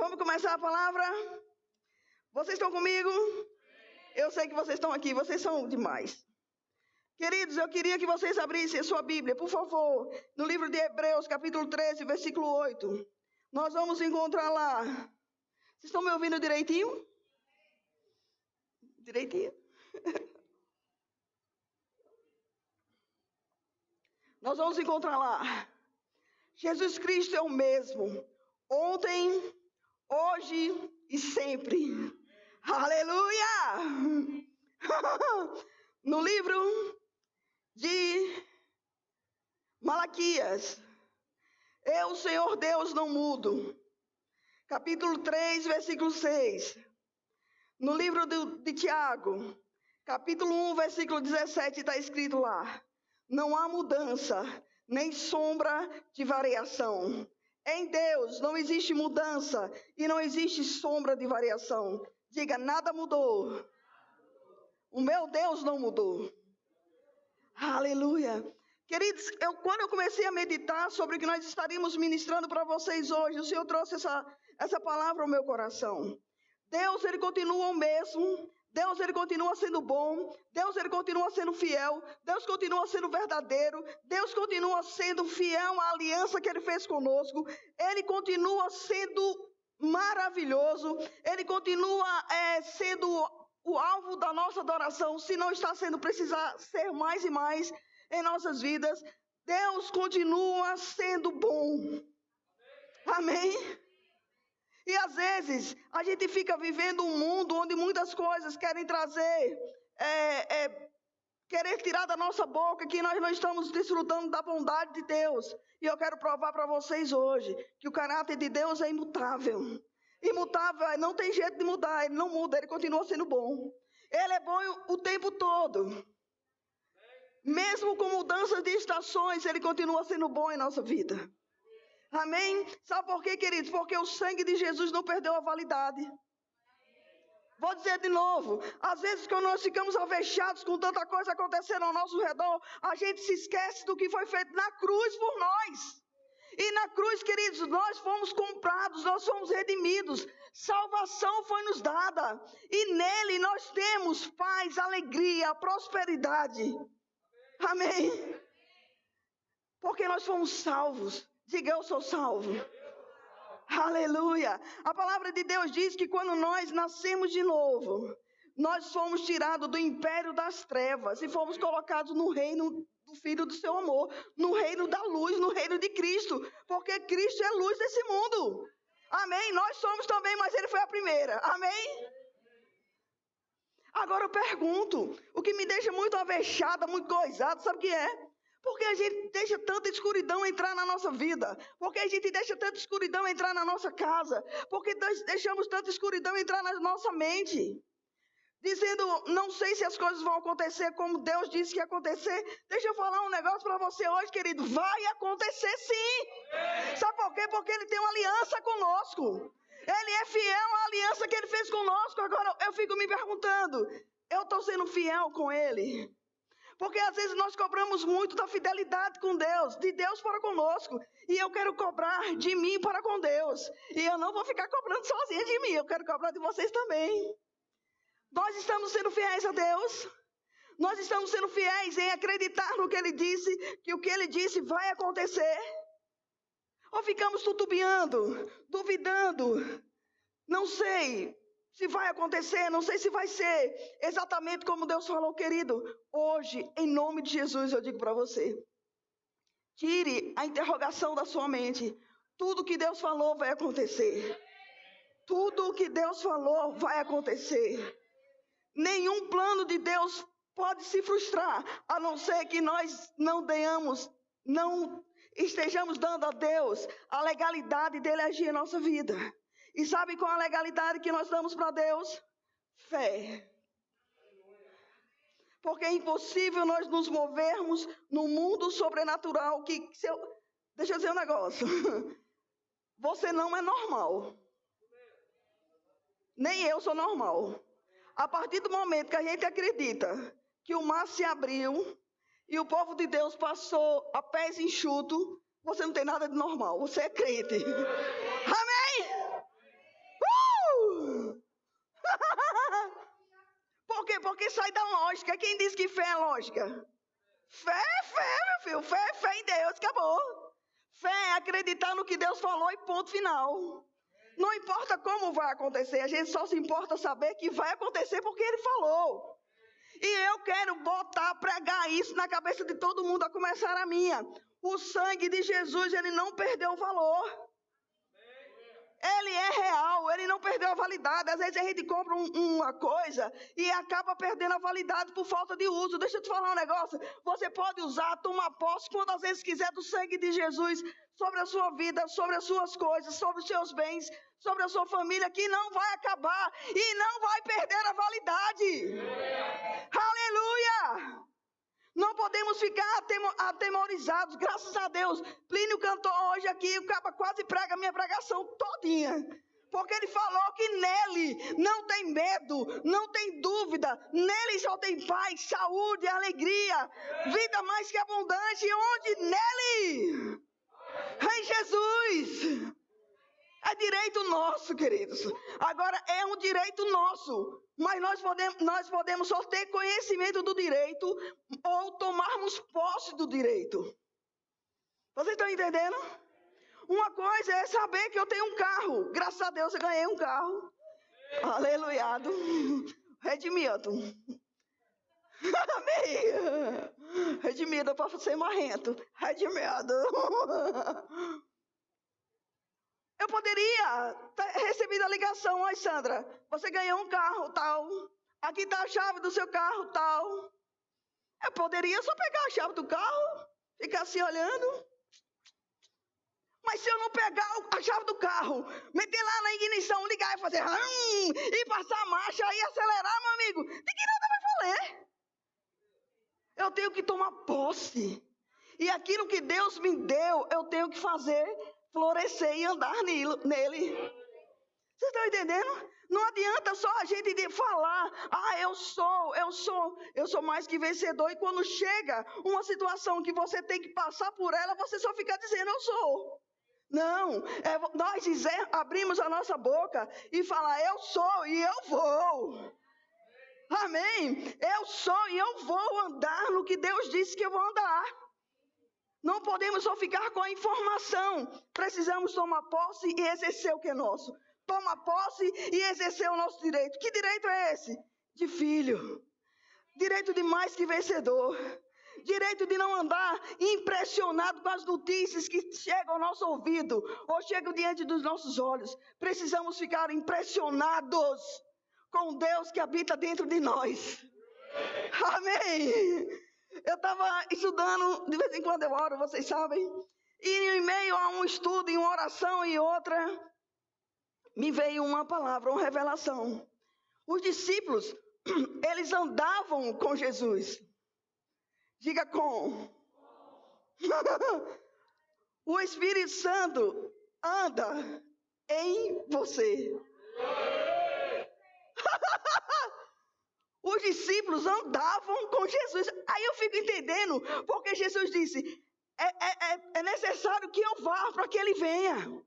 Vamos começar a palavra? Vocês estão comigo? Eu sei que vocês estão aqui, vocês são demais. Queridos, eu queria que vocês abrissem a sua Bíblia, por favor, no livro de Hebreus, capítulo 13, versículo 8. Nós vamos encontrar lá. Vocês estão me ouvindo direitinho? Direitinho? Nós vamos encontrar lá. Jesus Cristo é o mesmo, ontem, hoje e sempre. Aleluia! No livro de Malaquias, eu, Senhor Deus, não mudo. Capítulo 3, versículo 6. No livro de Tiago, capítulo 1, versículo 17, está escrito lá: não há mudança, nem sombra de variação. Em Deus não existe mudança e não existe sombra de variação. Diga, nada mudou. O meu Deus não mudou. Aleluia. Queridos, quando eu comecei a meditar sobre o que nós estaríamos ministrando para vocês hoje, o Senhor trouxe essa palavra ao meu coração. Deus, Ele continua o mesmo. Deus, Ele continua sendo bom. Deus, Ele continua sendo fiel. Deus continua sendo verdadeiro. Deus continua sendo fiel à aliança que Ele fez conosco. Ele continua sendo maravilhoso. Ele continua sendo o alvo da nossa adoração. Se não está sendo, precisa ser mais e mais em nossas vidas. Deus continua sendo bom. Amém? E às vezes a gente fica vivendo um mundo onde muitas coisas querem trazer, querer tirar da nossa boca que nós não estamos desfrutando da bondade de Deus. E eu quero provar para vocês hoje que o caráter de Deus é imutável. Imutável, não tem jeito de mudar, Ele não muda, Ele continua sendo bom. Ele é bom o tempo todo. Mesmo com mudanças de estações, Ele continua sendo bom em nossa vida. Amém? Sabe por quê, queridos? Porque o sangue de Jesus não perdeu a validade. Vou dizer de novo. Às vezes, quando nós ficamos avexados com tanta coisa acontecendo ao nosso redor, a gente se esquece do que foi feito na cruz por nós. E na cruz, queridos, nós fomos comprados, nós fomos redimidos. Salvação foi nos dada. E nele nós temos paz, alegria, prosperidade. Amém? Porque nós fomos salvos. Diga, eu sou salvo. Aleluia. A palavra de Deus diz que quando nós nascemos de novo, nós fomos tirados do império das trevas e fomos colocados no reino do Filho do seu amor, no reino da luz, no reino de Cristo, porque Cristo é luz desse mundo. Amém? Nós somos também, mas Ele foi a primeira. Amém? Agora eu pergunto, o que me deixa muito avexada, muito coisada, sabe o que é? Porque a gente deixa tanta escuridão entrar na nossa vida. Porque a gente deixa tanta escuridão entrar na nossa casa. Porque nós deixamos tanta escuridão entrar na nossa mente. Dizendo, não sei se as coisas vão acontecer como Deus disse que ia acontecer. Deixa eu falar um negócio para você hoje, querido. Vai acontecer sim. Sabe por quê? Porque Ele tem uma aliança conosco. Ele é fiel à aliança que Ele fez conosco. Agora eu fico me perguntando, eu estou sendo fiel com Ele? Porque às vezes nós cobramos muito da fidelidade com Deus, de Deus para conosco. E eu quero cobrar de mim para com Deus. E eu não vou ficar cobrando sozinha de mim, eu quero cobrar de vocês também. Nós estamos sendo fiéis a Deus. Nós estamos sendo fiéis em acreditar no que Ele disse, que o que Ele disse vai acontecer. Ou ficamos tutubiando, duvidando, não sei se vai acontecer, não sei se vai ser exatamente como Deus falou, querido. Hoje, em nome de Jesus, eu digo para você, tire a interrogação da sua mente. Tudo que Deus falou vai acontecer. Tudo o que Deus falou vai acontecer. Nenhum plano de Deus pode se frustrar, a não ser que nós não estejamos dando a Deus a legalidade dele agir em nossa vida. E sabe qual a legalidade que nós damos para Deus? Fé. Porque é impossível nós nos movermos no mundo sobrenatural deixa eu dizer um negócio. Você não é normal. Nem eu sou normal. A partir do momento que a gente acredita que o mar se abriu e o povo de Deus passou a pés enxutos, você não tem nada de normal. Você é crente. Amém? quê? Porque sai da lógica. Quem diz que fé é lógica? Fé é fé, meu filho. Fé é fé em Deus, acabou. Fé é acreditar no que Deus falou e ponto final. Não importa como vai acontecer, a gente só se importa saber que vai acontecer porque Ele falou. E eu quero pregar isso na cabeça de todo mundo, a começar a minha. O sangue de Jesus, ele não perdeu o valor. Ele é real, ele não perdeu a validade. Às vezes a gente compra uma coisa e acaba perdendo a validade por falta de uso. Deixa eu te falar um negócio. Você pode usar, tomar posse quantas vezes quiser do sangue de Jesus sobre a sua vida, sobre as suas coisas, sobre os seus bens, sobre a sua família, que não vai acabar e não vai perder a validade. Aleluia! Não podemos ficar atemorizados, graças a Deus. Plínio cantou hoje aqui, o caba quase prega a minha pregação todinha. Porque ele falou que nele não tem medo, não tem dúvida. Nele só tem paz, saúde, alegria, vida mais que abundante. Onde? Nele! Em Jesus! É direito nosso, queridos. Agora, é um direito nosso. Mas nós podemos só ter conhecimento do direito ou tomarmos posse do direito. Vocês estão entendendo? Uma coisa é saber que eu tenho um carro. Graças a Deus eu ganhei um carro. Aleluiado. Redimido. Amém. Redimido para ser marrento. Redimido. Eu poderia ter recebido a ligação, oi Sandra, você ganhou um carro tal, aqui está a chave do seu carro tal. Eu poderia só pegar a chave do carro, ficar assim olhando. Mas se eu não pegar a chave do carro, meter lá na ignição, ligar e fazer e passar a marcha e acelerar, meu amigo, de que nada vai valer. Eu tenho que tomar posse. E aquilo que Deus me deu, eu tenho que fazer florescer e andar nele. Vocês estão entendendo? Não adianta só a gente falar, eu sou mais que vencedor. E quando chega uma situação que você tem que passar por ela, você só fica dizendo, eu sou. Não, nós abrimos a nossa boca e falar, eu sou e eu vou. Amém? Eu sou e eu vou andar no que Deus disse que eu vou andar. Não podemos só ficar com a informação. Precisamos tomar posse e exercer o que é nosso. Toma posse e exercer o nosso direito. Que direito é esse? De filho. Direito de mais que vencedor. Direito de não andar impressionado com as notícias que chegam ao nosso ouvido ou chegam diante dos nossos olhos. Precisamos ficar impressionados com Deus que habita dentro de nós. Amém. Eu estava estudando, de vez em quando eu oro, vocês sabem. E em meio a um estudo, em uma oração e outra, me veio uma palavra, uma revelação. Os discípulos, eles andavam com Jesus. Diga com. O Espírito Santo anda em você. Os discípulos andavam com Jesus. Aí eu fico entendendo, porque Jesus disse, é necessário que eu vá para que ele venha.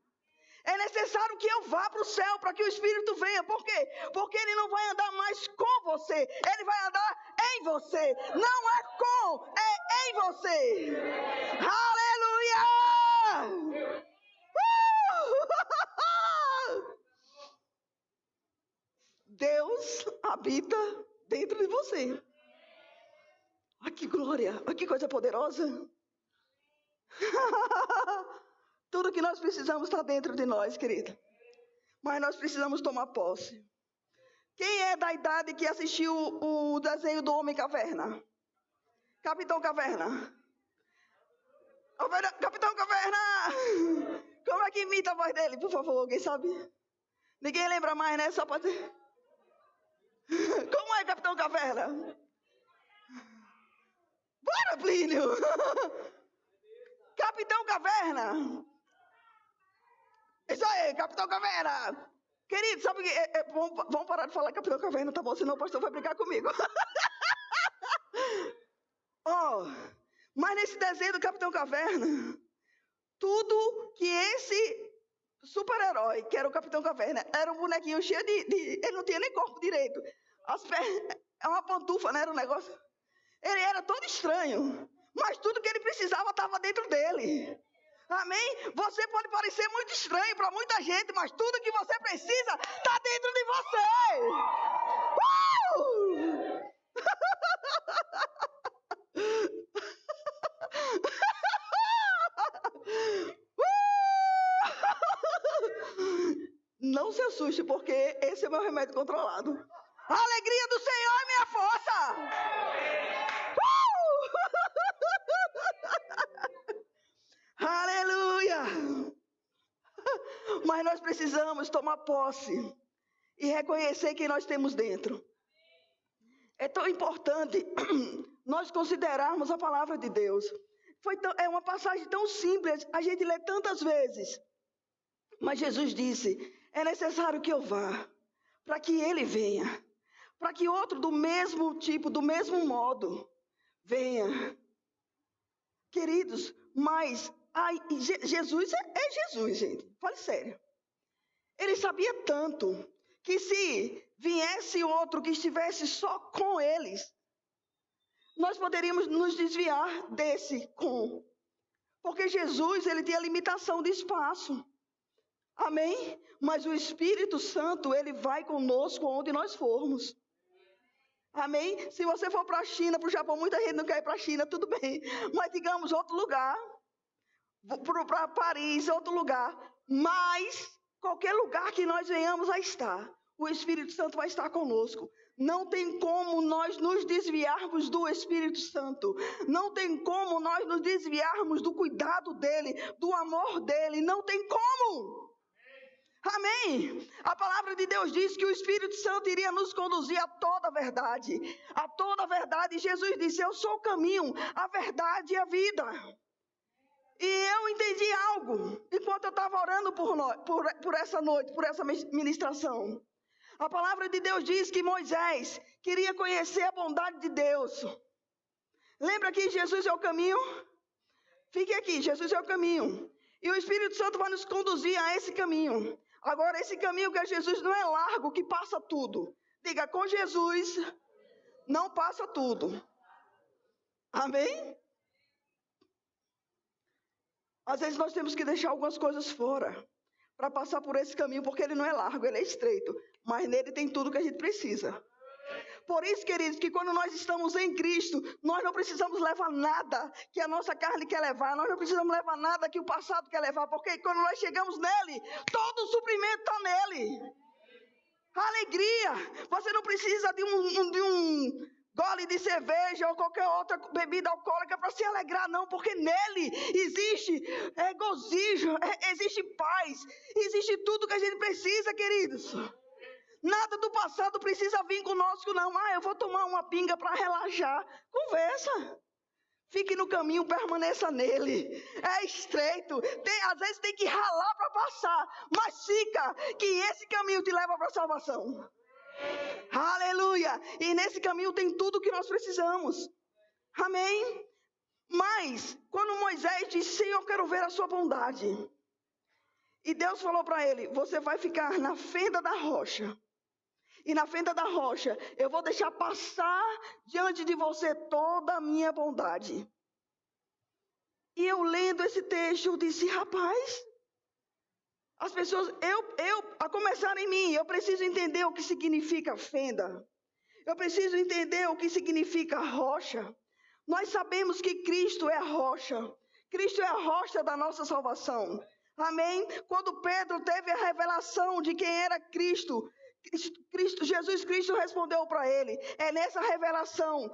É necessário que eu vá para o céu, para que o Espírito venha. Por quê? Porque ele não vai andar mais com você, ele vai andar em você. Não é com, é em você. Aleluia! Deus habita dentro de você. Olha que glória, olha que coisa poderosa. Tudo que nós precisamos está dentro de nós, querida. Mas nós precisamos tomar posse. Quem é da idade que assistiu o desenho do Homem Caverna? Capitão Caverna. Capitão Caverna! Como é que imita a voz dele, por favor? Alguém sabe? Ninguém lembra mais, né? Só pode... Como é, Capitão Caverna? Bora, Plínio! Capitão Caverna! Isso aí, Capitão Caverna! Querido, sabe que... vamos parar de falar Capitão Caverna, tá bom? Senão o pastor vai brigar comigo. Mas nesse desenho do Capitão Caverna, tudo que esse super-herói, que era o Capitão Caverna, era um bonequinho cheio de... ele não tinha nem corpo direito. É uma pantufa, né? Era um negócio. Ele era todo estranho, mas tudo que ele precisava estava dentro dele. Amém? Você pode parecer muito estranho para muita gente, mas tudo que você precisa está dentro de você. Não se assuste, porque esse é meu remédio controlado. A alegria do Senhor é minha força. Aleluia! Mas nós precisamos tomar posse e reconhecer quem nós temos dentro. É tão importante nós considerarmos a palavra de Deus. É uma passagem tão simples, a gente lê tantas vezes. Mas Jesus disse, é necessário que eu vá, para que ele venha. Para que outro do mesmo tipo, do mesmo modo, venha. Queridos, mas Jesus é Jesus, gente. Fale sério. Ele sabia tanto que se viesse outro que estivesse só com eles, nós poderíamos nos desviar desse com. Porque Jesus, ele tinha limitação de espaço. Amém? Mas o Espírito Santo, ele vai conosco onde nós formos. Amém? Se você for para a China, para o Japão, muita gente não quer ir para a China, tudo bem. Mas digamos, outro lugar, para Paris, outro lugar. Mas qualquer lugar que nós venhamos a estar, o Espírito Santo vai estar conosco. Não tem como nós nos desviarmos do Espírito Santo. Não tem como nós nos desviarmos do cuidado dele, do amor dele. Não tem como. Amém? A palavra de Deus diz que o Espírito Santo iria nos conduzir a toda a verdade. A toda a verdade. Jesus disse, eu sou o caminho, a verdade e a vida. E eu entendi algo enquanto eu estava orando por essa noite, por essa ministração. A palavra de Deus diz que Moisés queria conhecer a bondade de Deus. Lembra que Jesus é o caminho? Fique aqui, Jesus é o caminho. E o Espírito Santo vai nos conduzir a esse caminho. Agora, esse caminho que é Jesus não é largo, que passa tudo. Diga, com Jesus não passa tudo. Amém? Às vezes nós temos que deixar algumas coisas fora para passar por esse caminho, porque ele não é largo, ele é estreito. Mas nele tem tudo que a gente precisa. Por isso, queridos, que quando nós estamos em Cristo, nós não precisamos levar nada que a nossa carne quer levar. Nós não precisamos levar nada que o passado quer levar. Porque quando nós chegamos nele, todo o suprimento está nele. Alegria. Você não precisa de um gole de cerveja ou qualquer outra bebida alcoólica para se alegrar, não. Porque nele existe gozijo, existe paz. Existe tudo que a gente precisa, queridos. Nada do passado precisa vir conosco, não. Eu vou tomar uma pinga para relaxar. Conversa. Fique no caminho, permaneça nele. É estreito. Às vezes tem que ralar para passar. Mas fica, que esse caminho te leva para a salvação. Aleluia. E nesse caminho tem tudo o que nós precisamos. Amém? Mas, quando Moisés disse, Senhor, eu quero ver a sua bondade. E Deus falou para ele, você vai ficar na fenda da rocha. E na fenda da rocha, eu vou deixar passar diante de você toda a minha bondade. E eu lendo esse texto, eu disse, rapaz, as pessoas, a começar em mim, eu preciso entender o que significa fenda. Eu preciso entender o que significa rocha. Nós sabemos que Cristo é a rocha. Cristo é a rocha da nossa salvação. Amém? Quando Pedro teve a revelação de quem era Jesus Cristo respondeu para ele, é nessa revelação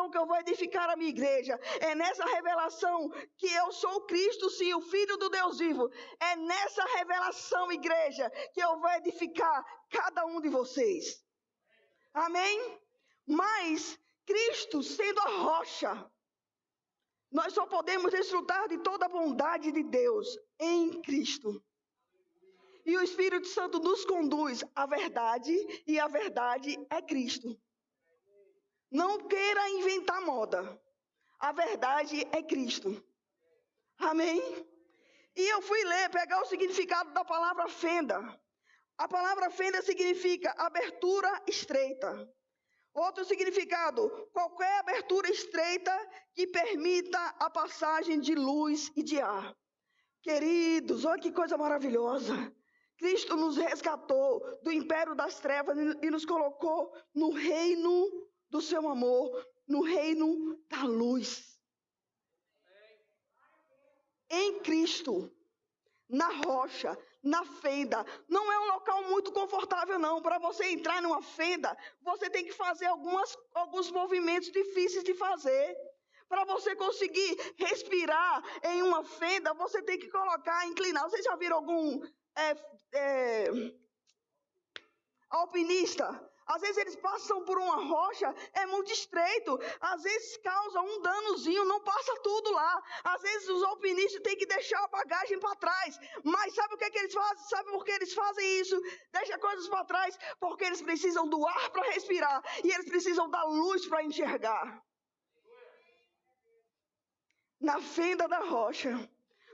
que eu vou edificar a minha igreja, é nessa revelação que eu sou Cristo, sim, o Filho do Deus vivo, é nessa revelação, igreja, que eu vou edificar cada um de vocês. Amém? Mas Cristo sendo a rocha, nós só podemos desfrutar de toda a bondade de Deus em Cristo. E o Espírito Santo nos conduz à verdade, e a verdade é Cristo. Não queira inventar moda. A verdade é Cristo. Amém? E eu fui pegar o significado da palavra fenda. A palavra fenda significa abertura estreita. Outro significado, qualquer abertura estreita que permita a passagem de luz e de ar. Queridos, olha que coisa maravilhosa. Cristo nos resgatou do império das trevas e nos colocou no reino do seu amor, no reino da luz. Em Cristo, na rocha, na fenda. Não é um local muito confortável, não. Para você entrar numa fenda, você tem que fazer alguns movimentos difíceis de fazer. Para você conseguir respirar em uma fenda, você tem que colocar, inclinar. Vocês já viram algum alpinista? Às vezes eles passam por uma rocha, é muito estreito. Às vezes causa um danozinho, não passa tudo lá. Às vezes os alpinistas têm que deixar a bagagem para trás. Mas sabe o que eles fazem? Sabe por que eles fazem isso? Deixa coisas para trás, porque eles precisam do ar para respirar. E eles precisam da luz para enxergar. Na fenda da rocha,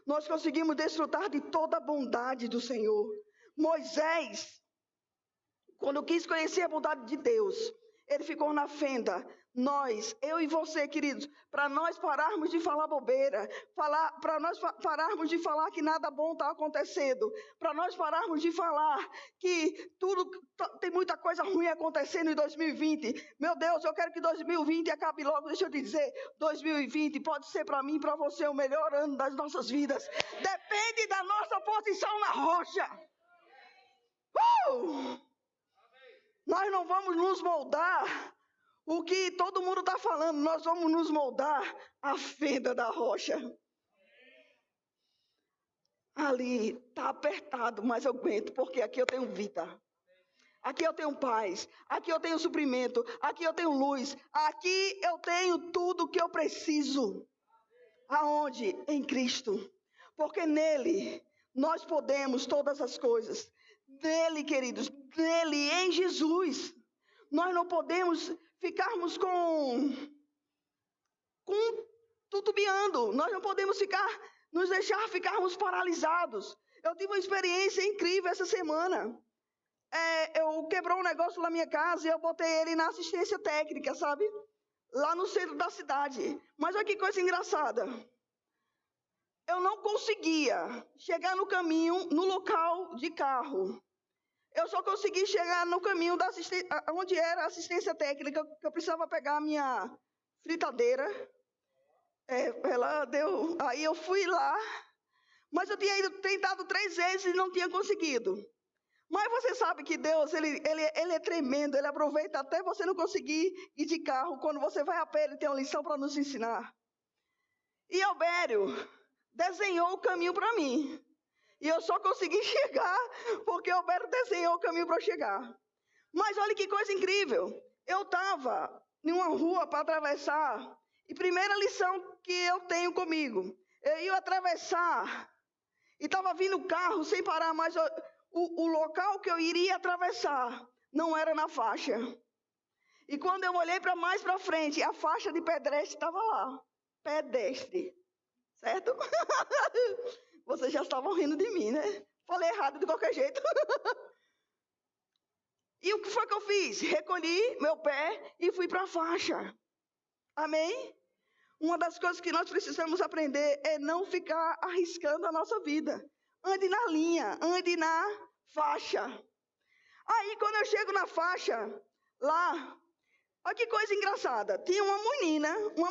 nós conseguimos desfrutar de toda a bondade do Senhor. Moisés, quando quis conhecer a bondade de Deus, ele ficou na fenda. Nós, eu e você, queridos, para nós pararmos de falar bobeira, para nós pararmos de falar que nada bom está acontecendo, para nós pararmos de falar que tem muita coisa ruim acontecendo em 2020. Meu Deus, eu quero que 2020 acabe logo. Deixa eu te dizer, 2020 pode ser para mim e para você o melhor ano das nossas vidas. Depende da nossa posição na rocha. Nós não vamos nos moldar o que todo mundo está falando, nós vamos nos moldar a fenda da rocha. Ali está apertado, mas eu aguento, porque aqui eu tenho vida. Aqui eu tenho paz, aqui eu tenho suprimento, aqui eu tenho luz, aqui eu tenho tudo o que eu preciso. Aonde? Em Cristo. Porque nele nós podemos todas as coisas. Nele, queridos, nele, em Jesus. Nós não podemos ficarmos tutubiando. Nós não podemos nos deixar ficarmos paralisados. Eu tive uma experiência incrível essa semana. Eu quebrou um negócio na minha casa e eu botei ele na assistência técnica, sabe? Lá no centro da cidade. Mas olha que coisa engraçada. Eu não conseguia chegar no caminho, no local de carro. Eu só consegui chegar no caminho onde era a assistência técnica, que eu precisava pegar a minha fritadeira. Ela deu. Aí eu fui lá, mas eu tinha tentado 3 vezes e não tinha conseguido. Mas você sabe que Deus, ele é tremendo, ele aproveita até você não conseguir ir de carro. Quando você vai a pé, ele tem uma lição para nos ensinar. E Albério desenhou o caminho para mim. E eu só consegui chegar porque Alberto desenhou o caminho para eu chegar. Mas olha que coisa incrível. Eu estava em uma rua para atravessar. E primeira lição que eu tenho comigo. Eu ia atravessar. E estava vindo carro sem parar. Mas o local que eu iria atravessar não era na faixa. E quando eu olhei mais para frente, a faixa de pedestre estava lá. Pedestre. Certo? Vocês já estavam rindo de mim, né? Falei errado de qualquer jeito. E o que foi que eu fiz? Recolhi meu pé e fui para a faixa. Amém? Uma das coisas que nós precisamos aprender é não ficar arriscando a nossa vida. Ande na linha, ande na faixa. Aí, quando eu chego na faixa, lá, olha que coisa engraçada. Tinha uma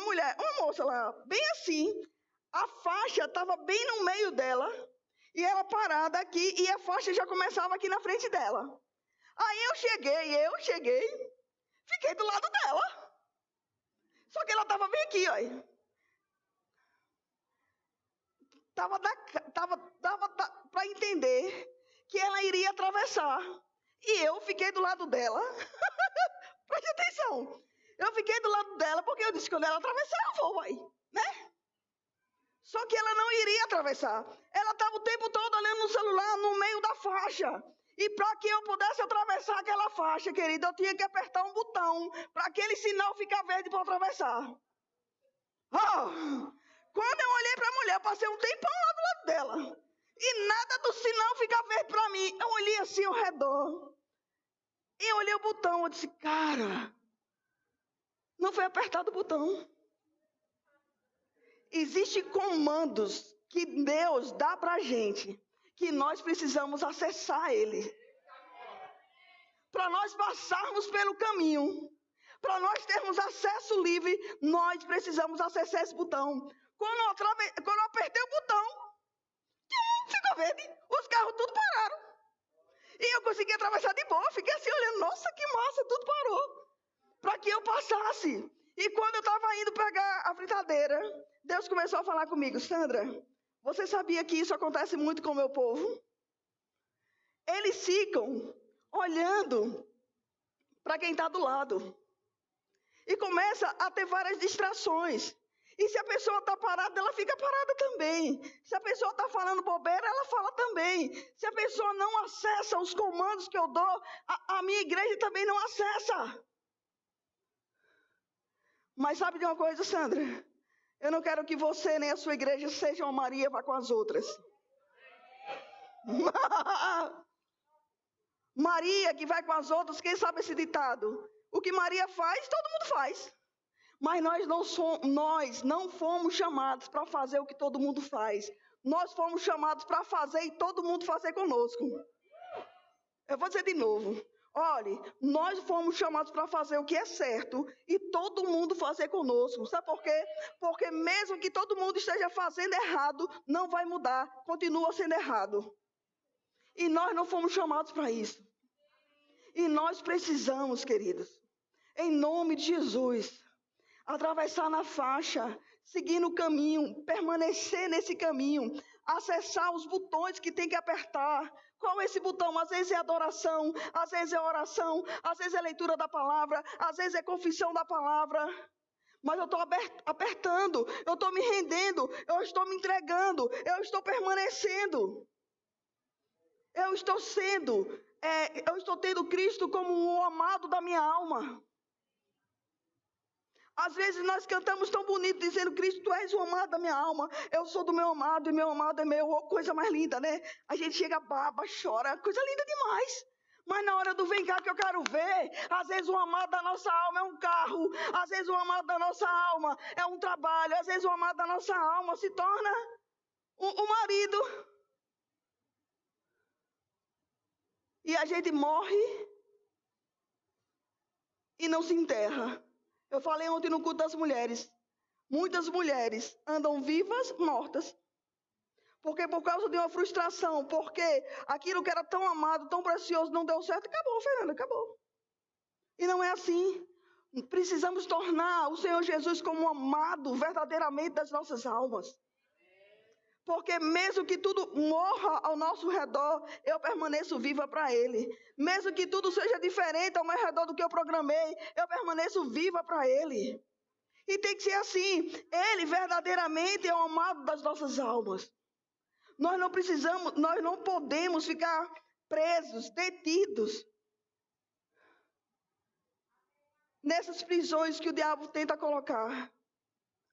mulher, uma moça lá, bem assim. A faixa estava bem no meio dela, e ela parada aqui, e a faixa já começava aqui na frente dela. Aí eu cheguei, fiquei do lado dela. Só que ela estava bem aqui, ó. Dava para entender que ela iria atravessar. E eu fiquei do lado dela. Preste atenção. Eu fiquei do lado dela porque eu disse que quando ela atravessar, eu vou, vai, né? Só que ela não iria atravessar. Ela estava o tempo todo olhando no celular no meio da faixa. E para que eu pudesse atravessar aquela faixa, querida, eu tinha que apertar um botão para aquele sinal ficar verde para atravessar. Quando eu olhei para a mulher, eu passei um tempão lá do lado dela. E nada do sinal ficar verde para mim. Eu olhei assim ao redor. E eu olhei o botão, eu disse, cara, Não foi apertado o botão. Existem comandos que Deus dá para a gente, que nós precisamos acessar ele. Para nós passarmos pelo caminho, para nós termos acesso livre, nós precisamos acessar esse botão. Quando eu apertei o botão, ficou verde, os carros tudo pararam. E eu consegui atravessar de boa, fiquei assim olhando, nossa, que massa, tudo parou. Para que eu passasse. E quando eu estava indo pegar a fritadeira, Deus começou a falar comigo, Sandra, você sabia que isso acontece muito com o meu povo? Eles ficam olhando para quem está do lado. E começa a ter várias distrações. E se a pessoa está parada, ela fica parada também. Se a pessoa está falando bobeira, ela fala também. Se a pessoa não acessa os comandos que eu dou, a minha igreja também não acessa. Mas sabe de uma coisa, Sandra? Eu não quero que você nem a sua igreja seja uma Maria, vá com as outras. Maria que vai com as outras, quem sabe esse ditado? O que Maria faz, todo mundo faz. Mas nós não fomos chamados para fazer o que todo mundo faz. Nós fomos chamados para fazer e todo mundo fazer conosco. Eu vou dizer de novo. Olhe, nós fomos chamados para fazer o que é certo e todo mundo fazer conosco. Sabe por quê? Porque mesmo que todo mundo esteja fazendo errado, não vai mudar, continua sendo errado. E nós não fomos chamados para isso. E nós precisamos, queridos, em nome de Jesus, atravessar na faixa, seguir no caminho, permanecer nesse caminho, acessar os botões que tem que apertar. Qual é esse botão? Às vezes é adoração, às vezes é oração, às vezes é leitura da palavra, às vezes é confissão da palavra. Mas eu estou apertando, eu estou me rendendo, eu estou me entregando, eu estou permanecendo. Eu estou tendo Cristo como o amado da minha alma. Às vezes nós cantamos tão bonito, dizendo, Cristo, tu és o amado da minha alma. Eu sou do meu amado e meu amado é meu. Oh, coisa mais linda, né? A gente chega, baba, chora, coisa linda demais. Mas na hora do vem cá que eu quero ver, às vezes o amado da nossa alma é um carro. Às vezes o amado da nossa alma é um trabalho. Às vezes o amado da nossa alma se torna um marido. E a gente morre e não se enterra. Eu falei ontem no culto das mulheres. Muitas mulheres andam vivas, mortas. Porque por causa de uma frustração, porque aquilo que era tão amado, tão precioso, não deu certo, acabou, Fernanda, acabou. E não é assim. Precisamos tornar o Senhor Jesus como um amado verdadeiramente das nossas almas. Porque mesmo que tudo morra ao nosso redor, eu permaneço viva para Ele. Mesmo que tudo seja diferente ao meu redor do que eu programei, eu permaneço viva para Ele. E tem que ser assim. Ele verdadeiramente é o amado das nossas almas. Nós não podemos ficar presos, detidos nessas prisões que o diabo tenta colocar.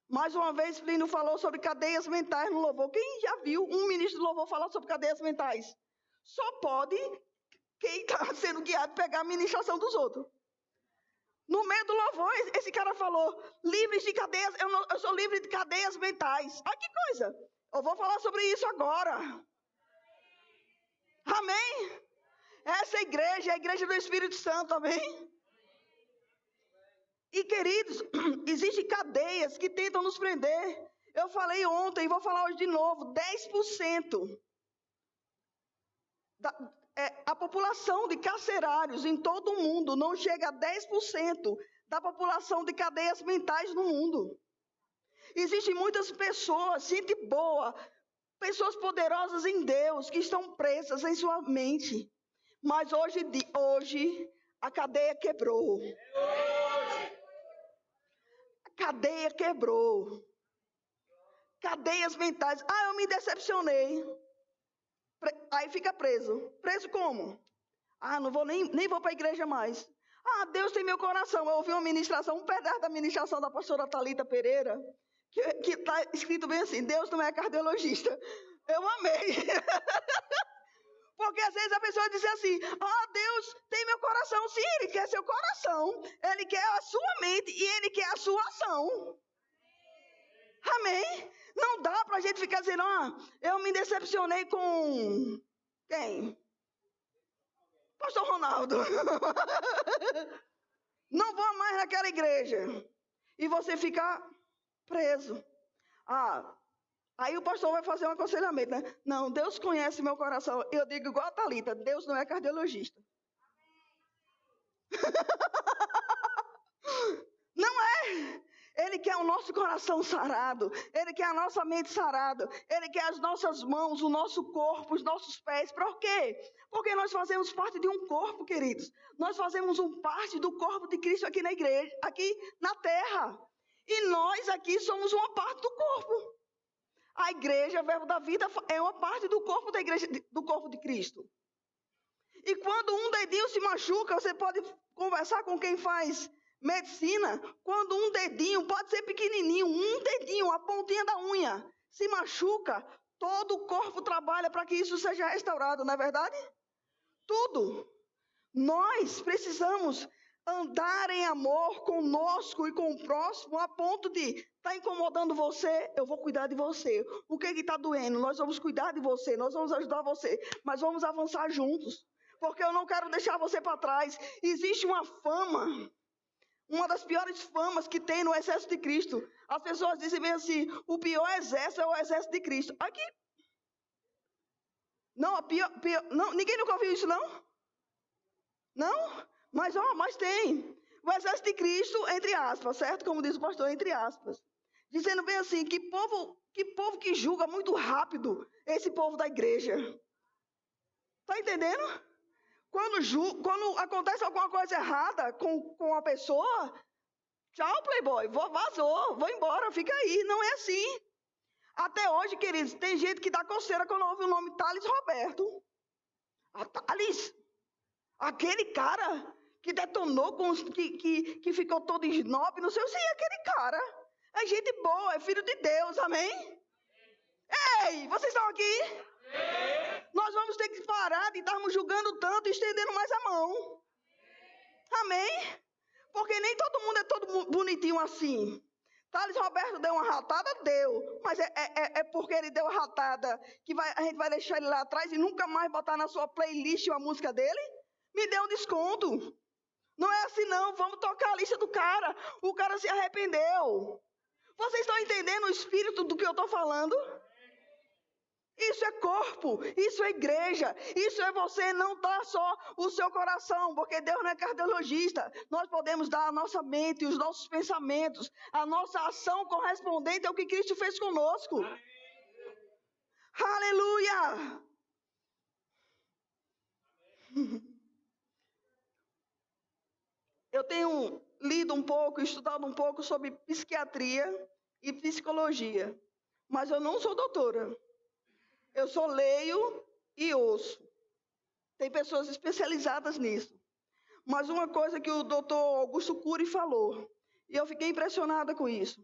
Mais uma vez, Plínio falou sobre cadeias mentais no louvor. Quem já viu um ministro do louvor falar sobre cadeias mentais? Só pode quem está sendo guiado pegar a ministração dos outros. No meio do louvor, esse cara falou, livres de cadeias, eu sou livre de cadeias mentais. Ah, que coisa! Eu vou falar sobre isso agora. Amém? Essa igreja é a igreja do Espírito Santo, amém? E queridos, existem cadeias que tentam nos prender. Eu falei ontem e vou falar hoje de novo, 10% a população de carcerários em todo o mundo não chega a 10% da população de cadeias mentais no mundo. Existem muitas pessoas, gente boa, pessoas poderosas em Deus que estão presas em sua mente. Mas hoje a cadeia quebrou. Cadeia quebrou. Cadeias mentais. Ah, eu me decepcionei. Aí fica preso. Preso como? Ah, não vou nem vou para a igreja mais. Ah, Deus tem meu coração. Eu ouvi uma ministração, um pedaço da ministração da pastora Thalita Pereira, que está escrito bem assim, Deus não é cardiologista. Eu amei. Porque às vezes a pessoa diz assim, ah, Deus tem meu coração. coração, sim, Ele quer seu coração. Ele quer a sua mente e Ele quer a sua ação. Amém? Não dá pra gente ficar dizendo, eu me decepcionei com... Quem? Pastor Ronaldo. Não vou mais naquela igreja. E você ficar preso. Aí o pastor vai fazer um aconselhamento, né? Não, Deus conhece meu coração. Eu digo igual a Thalita, Deus não é cardiologista. Não é. Ele quer o nosso coração sarado. Ele quer a nossa mente sarada. Ele quer as nossas mãos, o nosso corpo, os nossos pés. Por quê? Porque nós fazemos parte de um corpo, queridos. Nós fazemos parte do corpo de Cristo aqui na igreja, aqui na terra. E nós aqui somos uma parte do corpo. A igreja, o Verbo da Vida, é uma parte do corpo da igreja, do corpo de Cristo. E quando um dedinho se machuca, você pode conversar com quem faz medicina. Quando um dedinho, pode ser pequenininho, um dedinho, a pontinha da unha, se machuca, todo o corpo trabalha para que isso seja restaurado, não é verdade? Tudo. Nós precisamos andar em amor conosco e com o próximo, a ponto de está incomodando você, eu vou cuidar de você. O que está doendo? Nós vamos cuidar de você, nós vamos ajudar você, mas vamos avançar juntos, porque eu não quero deixar você para trás. Existe uma fama, uma das piores famas que tem no exército de Cristo. As pessoas dizem bem assim, o pior exército é o exército de Cristo. Aqui. Não, não, ninguém nunca ouviu isso, não? Não? Mas tem. O exército de Cristo, entre aspas, certo? Como diz o pastor, entre aspas. Dizendo bem assim, que povo que julga muito rápido esse povo da igreja. Tá entendendo? Quando acontece alguma coisa errada com a pessoa, tchau, playboy, vazou, vou embora, fica aí. Não é assim. Até hoje, queridos, tem gente que dá coceira quando ouve o nome Thales Roberto. Thales, aquele cara que detonou, que ficou todo snob, não sei o que, aquele cara. É gente boa, é filho de Deus, amém? Ei, vocês estão aqui? Nós vamos ter que parar de estarmos julgando tanto e estendendo mais a mão. Amém? Porque nem todo mundo é todo bonitinho assim. Thales Roberto deu uma ratada? Deu. Mas é porque ele deu a ratada que a gente vai deixar ele lá atrás e nunca mais botar na sua playlist a música dele? Me dê um desconto. Não é assim não, vamos tocar a lista do cara. O cara se arrependeu. Vocês estão entendendo o espírito do que eu estou falando? Isso é corpo, isso é igreja, isso é você não dar só o seu coração, porque Deus não é cardiologista. Nós podemos dar a nossa mente, os nossos pensamentos, a nossa ação correspondente ao que Cristo fez conosco. Aleluia! Eu tenho lido um pouco, estudado um pouco sobre psiquiatria e psicologia, mas eu não sou doutora. Eu só leio e ouço. Tem pessoas especializadas nisso. Mas uma coisa que o doutor Augusto Cury falou, e eu fiquei impressionada com isso.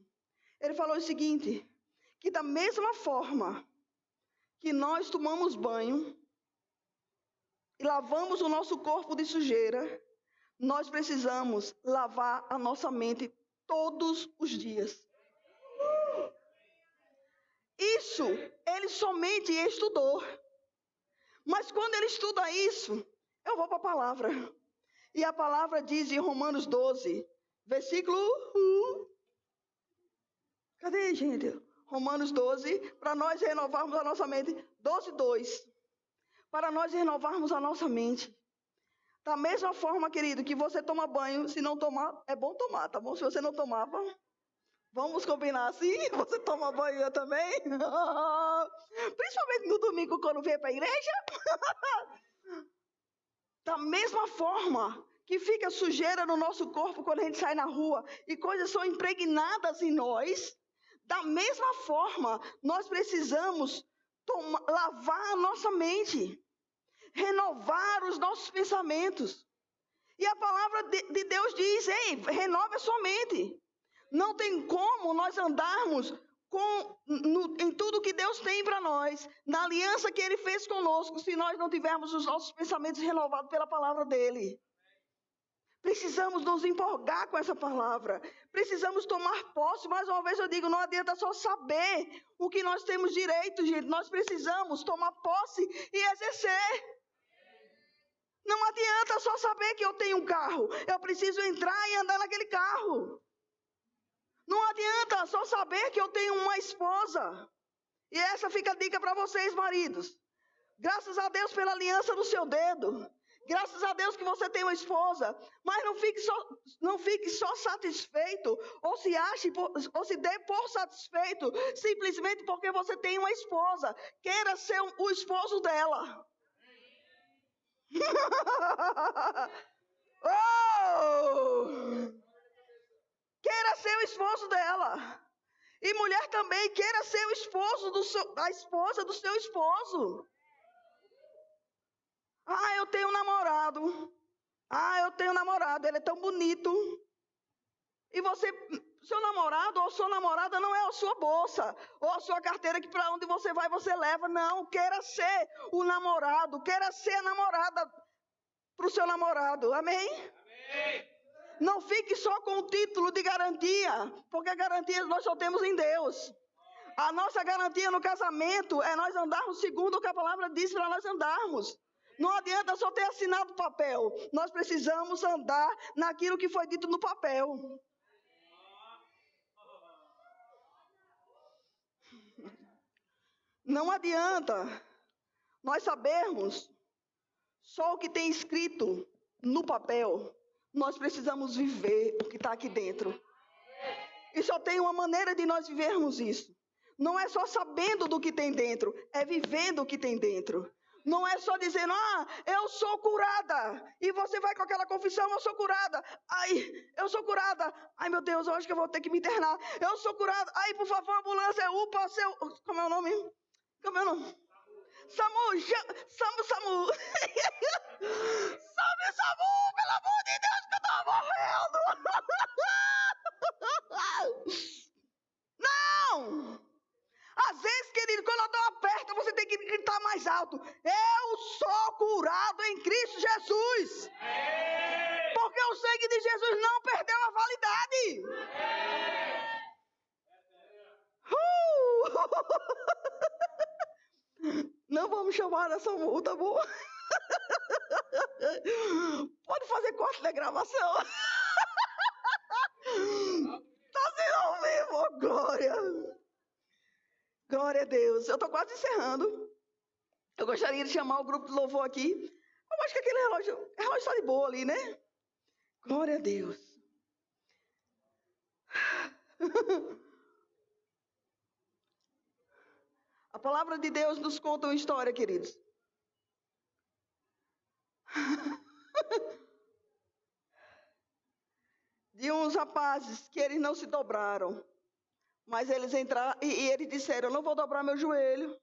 Ele falou o seguinte, que da mesma forma que nós tomamos banho e lavamos o nosso corpo de sujeira, nós precisamos lavar a nossa mente todos os dias. Isso ele somente estudou. Mas quando ele estuda isso, eu vou para a palavra. E a palavra diz em Romanos 12, versículo... Cadê, gente? Romanos 12, para nós renovarmos a nossa mente. 12:2. Para nós renovarmos a nossa mente. Da mesma forma, querido, que você toma banho, se não tomar, é bom tomar, tá bom? Se você não tomava... Vamos combinar assim? Você toma banho eu também? Principalmente no domingo quando vem para a igreja. Da mesma forma que fica sujeira no nosso corpo quando a gente sai na rua e coisas são impregnadas em nós, da mesma forma nós precisamos lavar a nossa mente, renovar os nossos pensamentos. E a palavra de Deus diz, renove a sua mente. Não tem como nós andarmos em tudo que Deus tem para nós, na aliança que Ele fez conosco, se nós não tivermos os nossos pensamentos renovados pela palavra dEle. Precisamos nos empolgar com essa palavra. Precisamos tomar posse. Mais uma vez eu digo, não adianta só saber o que nós temos direito, gente. Nós precisamos tomar posse e exercer. Não adianta só saber que eu tenho um carro. Eu preciso entrar e andar naquele carro. Não adianta só saber que eu tenho uma esposa. E essa fica a dica para vocês, maridos. Graças a Deus pela aliança no seu dedo. Graças a Deus que você tem uma esposa. Mas não fique só satisfeito. Ou se dê por satisfeito. Simplesmente porque você tem uma esposa. Queira ser o esposo dela. Oh! Queira ser o esposo dela. E mulher também, queira ser o esposo a esposa do seu esposo. Eu tenho um namorado. Eu tenho um namorado, ele é tão bonito. E seu namorado ou sua namorada não é a sua bolsa, ou a sua carteira que para onde você vai você leva. Não, queira ser o namorado, queira ser a namorada para o seu namorado. Amém? Amém. Não fique só com o título de garantia, porque a garantia nós só temos em Deus. A nossa garantia no casamento é nós andarmos segundo o que a palavra diz para nós andarmos. Não adianta só ter assinado o papel. Nós precisamos andar naquilo que foi dito no papel. Não adianta nós sabermos só o que tem escrito no papel. Nós precisamos viver o que está aqui dentro. E só tem uma maneira de nós vivermos isso. Não é só sabendo do que tem dentro, é vivendo o que tem dentro. Não é só dizendo, eu sou curada. E você vai com aquela confissão, eu sou curada. Eu sou curada. Meu Deus, eu acho que eu vou ter que me internar. Eu sou curada. Por favor, ambulância, UPA, como é o nome? Como é o nome? SAMU. SAMU, pelo amor de Deus, que eu tô morrendo. Não! Às vezes, querido, quando eu estou aperto, você tem que gritar mais alto. Eu sou curado em Cristo Jesus. Porque o sangue de Jesus não perdeu a validade. Não vamos chamar essa multa, boa. Pode fazer corte da gravação. Está sendo ao vivo, glória. Glória a Deus. Eu estou quase encerrando. Eu gostaria de chamar o grupo de louvor aqui. Eu acho que aquele relógio está de boa ali, né? Glória a Deus. A palavra de Deus nos conta uma história, queridos. De uns rapazes que eles não se dobraram. Mas eles entraram e eles disseram, eu não vou dobrar meu joelho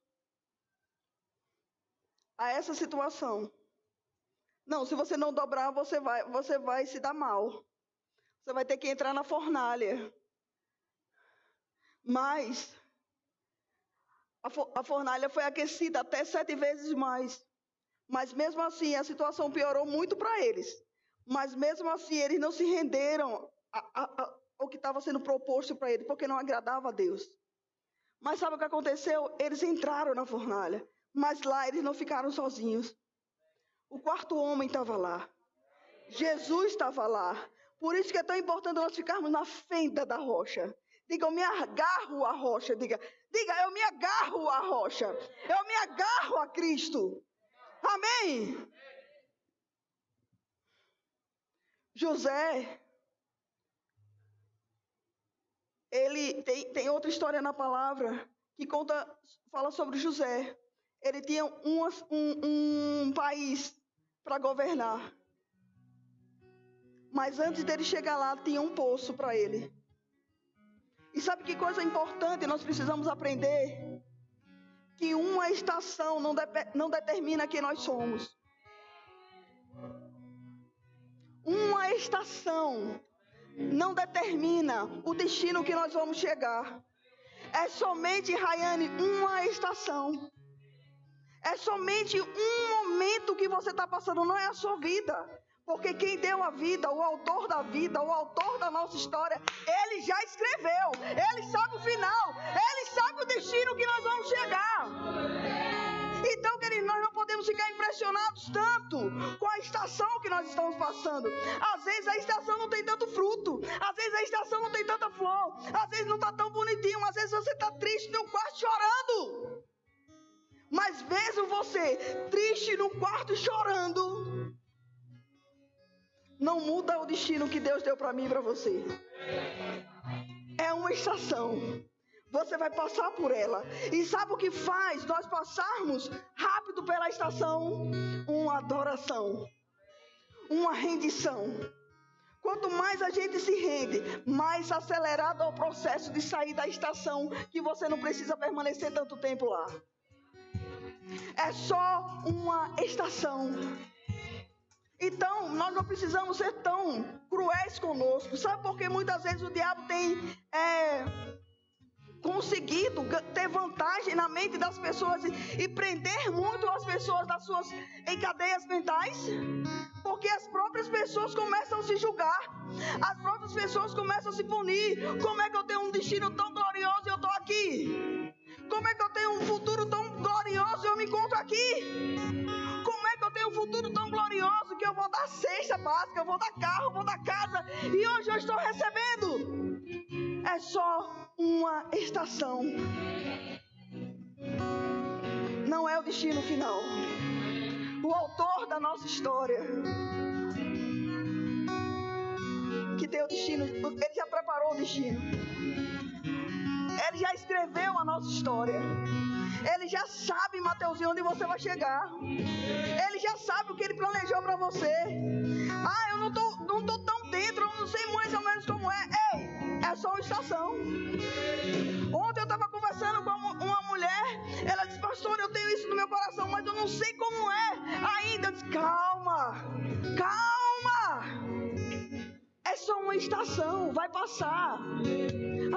a essa situação. Não, se você não dobrar, você vai se dar mal. Você vai ter que entrar na fornalha. Mas a fornalha foi aquecida até 7 vezes mais. Mas mesmo assim, a situação piorou muito para eles. Mas mesmo assim, eles não se renderam ao que estava sendo proposto para eles, porque não agradava a Deus. Mas sabe o que aconteceu? Eles entraram na fornalha. Mas lá eles não ficaram sozinhos. O quarto homem estava lá. Jesus estava lá. Por isso que é tão importante nós ficarmos na fenda da rocha. Diga, eu me agarro à rocha. Diga, eu me agarro à rocha. Eu me agarro a Cristo. Amém? José, ele tem outra história na palavra que fala sobre José. Ele tinha um país para governar. Mas antes dele chegar lá, tinha um poço para ele. E sabe que coisa importante nós precisamos aprender? Que uma estação não determina quem nós somos. Uma estação não determina o destino que nós vamos chegar. É somente, Rayane, uma estação. É somente um momento que você está passando, não é a sua vida. Porque quem deu a vida, o autor da vida, o autor da nossa história, Ele já escreveu. Ele sabe o final. Ele sabe o destino que nós vamos chegar. Então, queridos, nós não podemos ficar impressionados tanto com a estação que nós estamos passando. Às vezes a estação não tem tanto fruto. Às vezes a estação não tem tanta flor. Às vezes não está tão bonitinho. Às vezes você está triste no quarto chorando. Mas mesmo você triste no quarto chorando, não muda o destino que Deus deu para mim e para você. É uma estação. Você vai passar por ela. E sabe o que faz nós passarmos rápido pela estação? Uma adoração. Uma rendição. Quanto mais a gente se rende, mais acelerado é o processo de sair da estação, que você não precisa permanecer tanto tempo lá. É só uma estação. Então, nós não precisamos ser tão cruéis conosco. Sabe por que muitas vezes o diabo tem conseguido ter vantagem na mente das pessoas e prender muito as pessoas em cadeias mentais? Porque as próprias pessoas começam a se julgar. As próprias pessoas começam a se punir. Como é que eu tenho um destino tão glorioso e eu estou aqui? Como é que eu tenho um futuro tão glorioso e eu me encontro aqui? Como é que eu tenho um futuro tão glorioso que eu vou dar cesta básica, eu vou dar carro, eu vou dar casa e hoje eu estou recebendo? É só uma estação. Não é o destino final. O autor da nossa história, que tem o destino, ele já preparou o destino. Ele já escreveu a nossa história. Ele já sabe, Mateuzinho, onde você vai chegar. Ele já sabe o que ele planejou para você. Eu não tô tão dentro, eu não sei mais ou menos como é. Ei, é só uma estação. Ontem eu estava conversando com uma mulher. Ela disse: pastor, eu tenho isso no meu coração, mas eu não sei como é ainda. Eu disse: calma. É só uma estação, vai passar.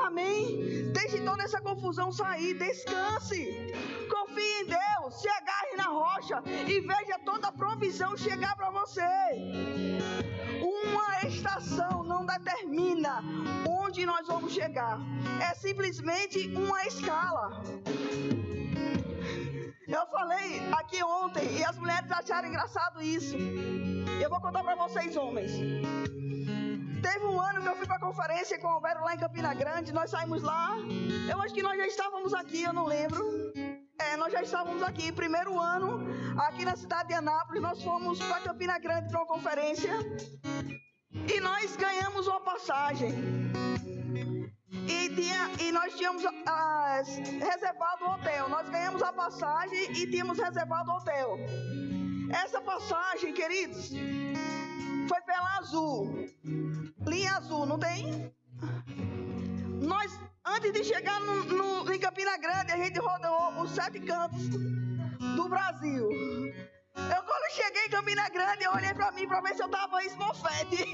Amém? Deixe toda essa confusão sair, descanse. Confie em Deus, se agarre na rocha e veja toda a provisão chegar para você. Uma estação não determina onde nós vamos chegar. É simplesmente uma escala. Eu falei aqui ontem e as mulheres acharam engraçado isso. Eu vou contar para vocês, homens. Teve um ano que eu fui para a conferência com o Alberto lá em Campina Grande. Nós saímos lá. Eu acho que nós já estávamos aqui, eu não lembro. Nós já estávamos aqui. Primeiro ano, aqui na cidade de Anápolis, nós fomos para Campina Grande para uma conferência. E nós ganhamos uma passagem. E nós tínhamos reservado o hotel. Nós ganhamos a passagem e tínhamos reservado o hotel. Essa passagem, queridos, foi pela Azul. Linha Azul, não tem? Nós, antes de chegar em Campina Grande, a gente rodou os 7 cantos do Brasil. Quando cheguei em Campina Grande, eu olhei pra mim pra ver se eu tava esmofete.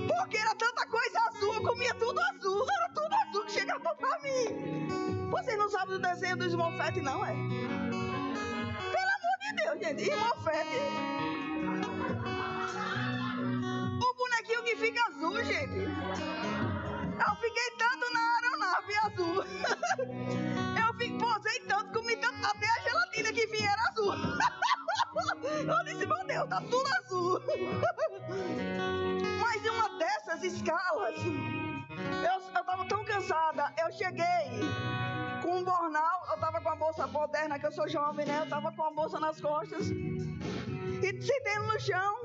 Porque era tanta coisa azul, eu comia tudo azul. Era tudo azul que chegava pra mim. Vocês não sabem do desenho do esmofete, não, é? Pelo amor de Deus, gente. Esmofete. O bonequinho que fica azul, gente. Eu fiquei tanto na aeronave azul. Posei tanto, comi tanto, até a gelatina que vinha era azul. Eu disse: meu Deus, tá tudo azul. Mas em uma dessas escalas, eu tava tão cansada. Eu cheguei com um bornal, eu tava com a bolsa moderna, que eu sou jovem, né? Eu tava com a bolsa nas costas. E sentei no chão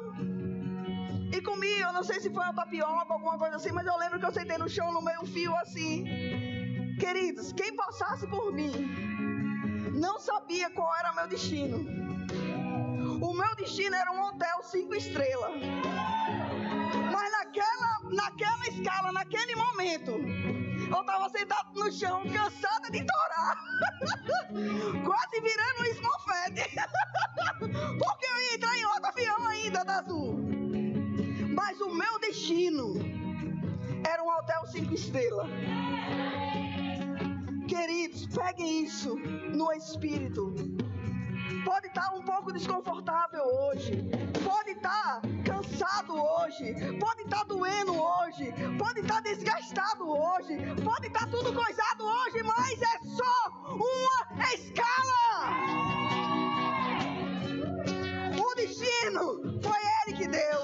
e comi, eu não sei se foi uma tapioca, alguma coisa assim, mas eu lembro que eu sentei no chão no meio fio assim. Queridos, quem passasse por mim não sabia qual era meu destino. O meu destino era um hotel 5 estrelas. Mas naquela escala, naquele momento, eu estava sentado no chão, cansada de torar. Quase virando um esmofete. Porque eu ia entrar em outro avião ainda da Azul. Mas o meu destino era um hotel 5 estrelas. Queridos, peguem isso no espírito. Pode estar um pouco desconfortável hoje. Pode estar cansado hoje, pode estar doendo hoje, pode estar desgastado hoje, pode estar tudo coisado hoje, mas é só uma escala. O destino foi Ele que deu,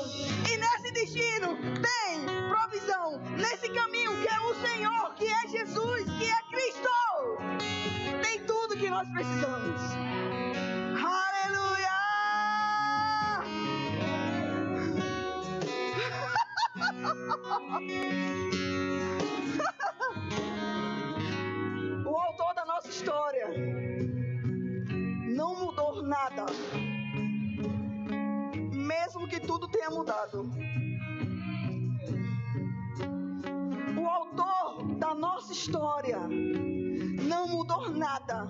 e nesse destino tem provisão, nesse caminho que é o Senhor, que é Jesus, que é Cristo, tem tudo que nós precisamos. Aleluia! O autor da nossa história não mudou nada, mesmo que tudo tenha mudado. O autor da nossa história não mudou nada,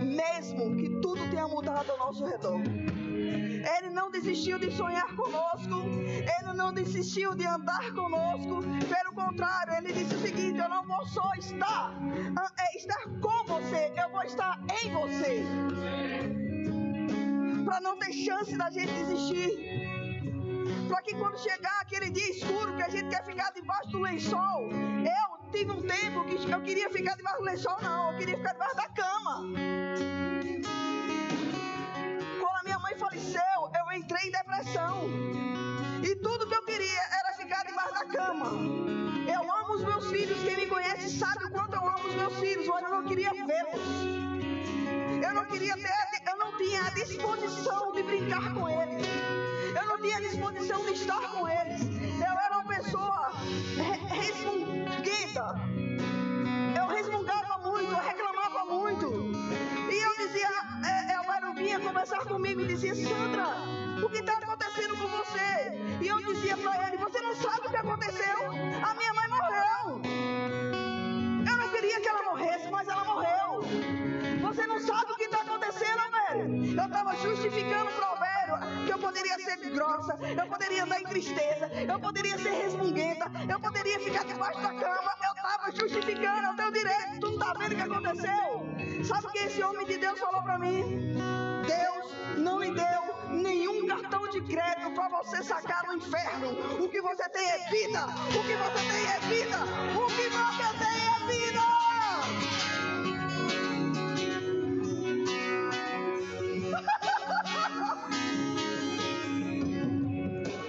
mesmo que tudo tenha mudado ao nosso redor. Ele não desistiu de sonhar conosco, Ele não desistiu de andar conosco. Pelo contrário, Ele disse o seguinte: eu não vou só estar com você, eu vou estar em você. Para não ter chance da gente desistir. Para que quando chegar aquele dia escuro que a gente quer ficar debaixo do lençol, eu tive um tempo que eu queria ficar debaixo do lençol, não, eu queria ficar debaixo da cama. Quando a minha mãe faleceu, eu entrei em depressão. E tudo que eu queria era ficar debaixo da cama. Eu amo os meus filhos, quem me conhece sabe o quanto eu amo os meus filhos, mas eu não queria vê-los. Eu não tinha a disposição de brincar com eles. Eu não tinha disposição de estar com eles. Eu era uma pessoa resmunguenta. Eu resmungava muito, eu reclamava muito. E eu dizia, ela vinha conversar comigo e dizia: Sandra, o que está acontecendo com você? E eu dizia para ele: você não sabe o que aconteceu? A minha mãe morreu. Eu não queria que ela morresse, mas ela morreu. Você não sabe o que está acontecendo, velho? Eu estava justificando o provérbio, que eu poderia ser grossa, eu poderia andar em tristeza, eu poderia ser resmunguenta, eu poderia ficar debaixo da cama. Eu estava justificando o teu direito. Tu não está vendo o que aconteceu? Sabe o que esse homem de Deus falou para mim? Deus não lhe deu nenhum cartão de crédito para você sacar no inferno. O que você tem é vida. O que você tem é vida. O que você tem é vida.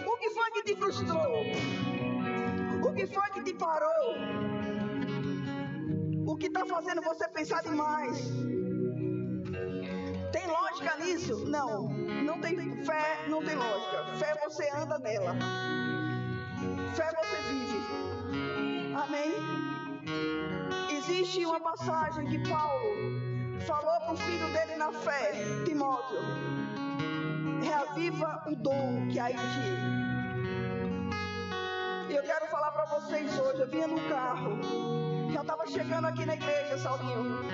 O que foi que te frustrou? O que foi que te parou? O que está fazendo você pensar demais? Tem lógica nisso? Não, não tem fé, não tem lógica. Fé você anda nela. Fé você vive. Amém? Existe uma passagem que Paulo falou para o filho dele na fé, Timóteo: reaviva o dom que há em ti. E eu quero falar para vocês hoje. Eu vinha no carro, já estava chegando aqui na igreja, Saulinho.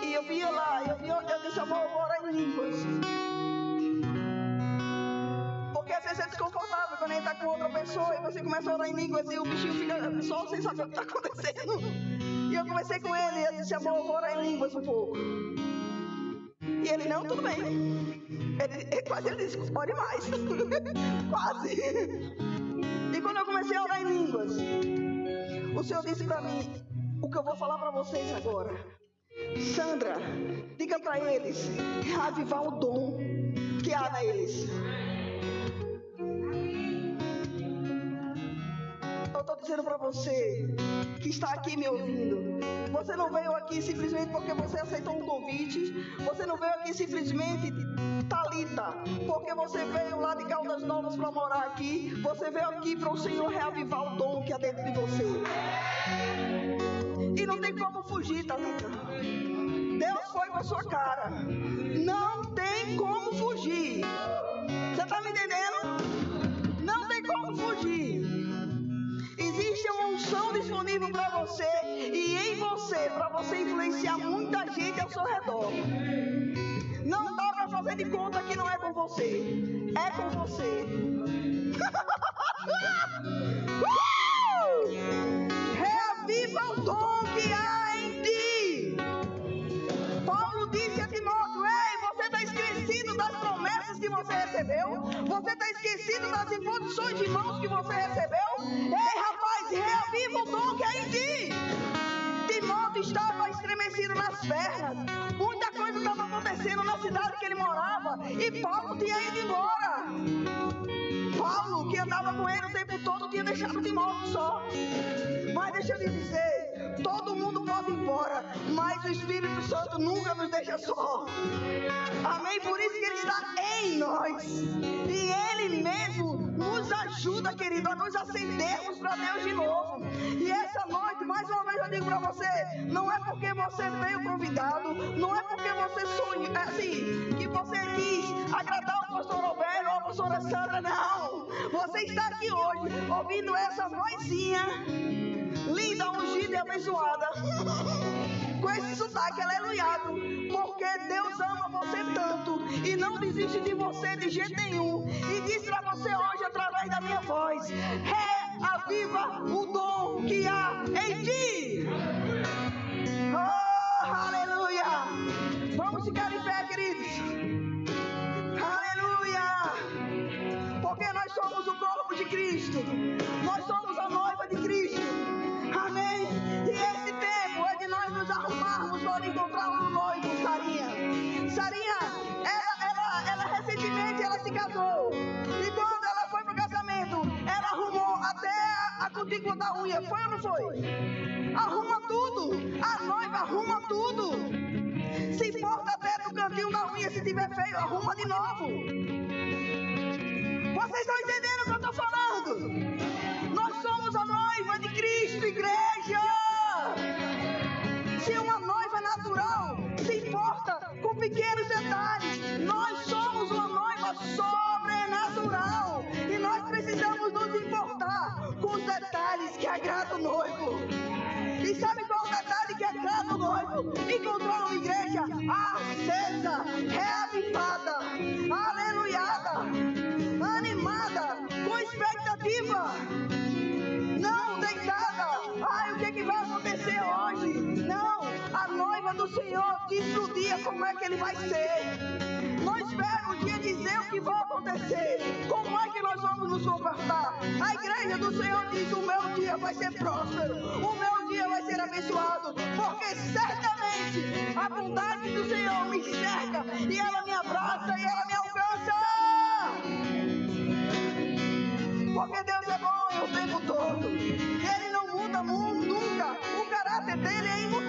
E eu via lá, eu disse: amor, eu vou orar em línguas. Porque às vezes é desconfortável quando a gente está com outra pessoa e você começa a orar em línguas e o bichinho fica só sem saber o que está acontecendo. E eu conversei com ele e eu disse: amor, eu vou orar em línguas um pouco. E ele: não, tudo bem. Ele disse: ore mais. Quase. E quando eu comecei a orar em línguas, o Senhor disse para mim o que eu vou falar para vocês agora. Sandra, diga para eles reavivar o dom que há neles. Eu estou dizendo para você que está aqui me ouvindo. Você não veio aqui simplesmente porque você aceitou um convite. Você não veio aqui simplesmente, Talita, porque você veio lá de Caldas Novas para morar aqui. Você veio aqui para o Senhor reavivar o dom que há dentro de você. E não tem como fugir, Talita. Deus foi com a sua cara. Não tem como fugir. Você está me entendendo? Não tem como fugir. Existe uma unção disponível para você e em você, para você influenciar muita gente ao seu redor. Não dá para fazer de conta que não é com você. É com você. Reaviva o dom que há em ti. Paulo disse a Timóteo: ei, você está esquecido das promessas que você recebeu? Você está esquecido esquecido das imposições de mãos que você recebeu? Ei, rapaz, reaviva o dom que é em ti. Timóteo estava estremecido nas pernas. Muita coisa estava acontecendo na cidade que ele morava. E Paulo tinha ido embora. Paulo, que andava com ele o tempo todo, tinha deixado Timóteo só. Mas deixa eu lhe dizer, todo mundo pode ir embora, mas o Espírito Santo nunca nos deixa só. Amém? Por isso que Ele está em nós. E Ele mesmo nos ajuda, querido, a nos acendermos para Deus de novo. E essa noite, mais uma vez eu digo para você, não é porque você veio convidado, não é porque você sonhou, assim, que você quis agradar o pastor Roberto ou a pastora Sandra, não. Você está aqui hoje, ouvindo essa vozinha linda, ungida e abençoada, com esse sotaque aleluiado, porque Deus ama você tanto e não desiste de você de jeito nenhum, e diz para você hoje através da minha voz: reaviva o dom que há em ti. Oh, aleluia! Vamos ficar em pé, queridos. Aleluia! Porque nós somos o corpo de Cristo, nós somos a noiva de Cristo. Amém? E esse tempo é de nós nos arrumarmos para encontrar um noivo, Sarinha. Sarinha, ela recentemente ela se casou. E quando ela foi pro casamento, ela arrumou até a cutícula da unha. Foi ou não foi? Arruma tudo. A noiva arruma tudo. Se importa até do cantinho da unha, se tiver feio, arruma de novo. Vocês estão entendendo o que eu estou falando? Nós somos a noiva de Cristo, igreja. Se uma noiva natural se importa com pequenos detalhes, nós somos uma noiva sobrenatural. E nós precisamos nos importar com os detalhes que agradam o noivo. E sabe qual é o detalhe que agrada o noivo? Encontrar uma igreja acesa, reavivada, aleluiada, animada, com expectativa, não deitada. Ai, o que é que vai acontecer hoje? Não, a noiva do Senhor diz pro dia como é que ele vai ser. Não espera o dia dizer o que vai acontecer. Como é que nós vamos nos comportar? A igreja do Senhor diz: o meu dia vai ser próspero, o meu dia vai ser abençoado, porque certamente a bondade do Senhor me cerca e ela me abraça e ela me alcança. Porque Deus é bom o tempo todo. Ele não muda nunca. O caráter dele é imutável.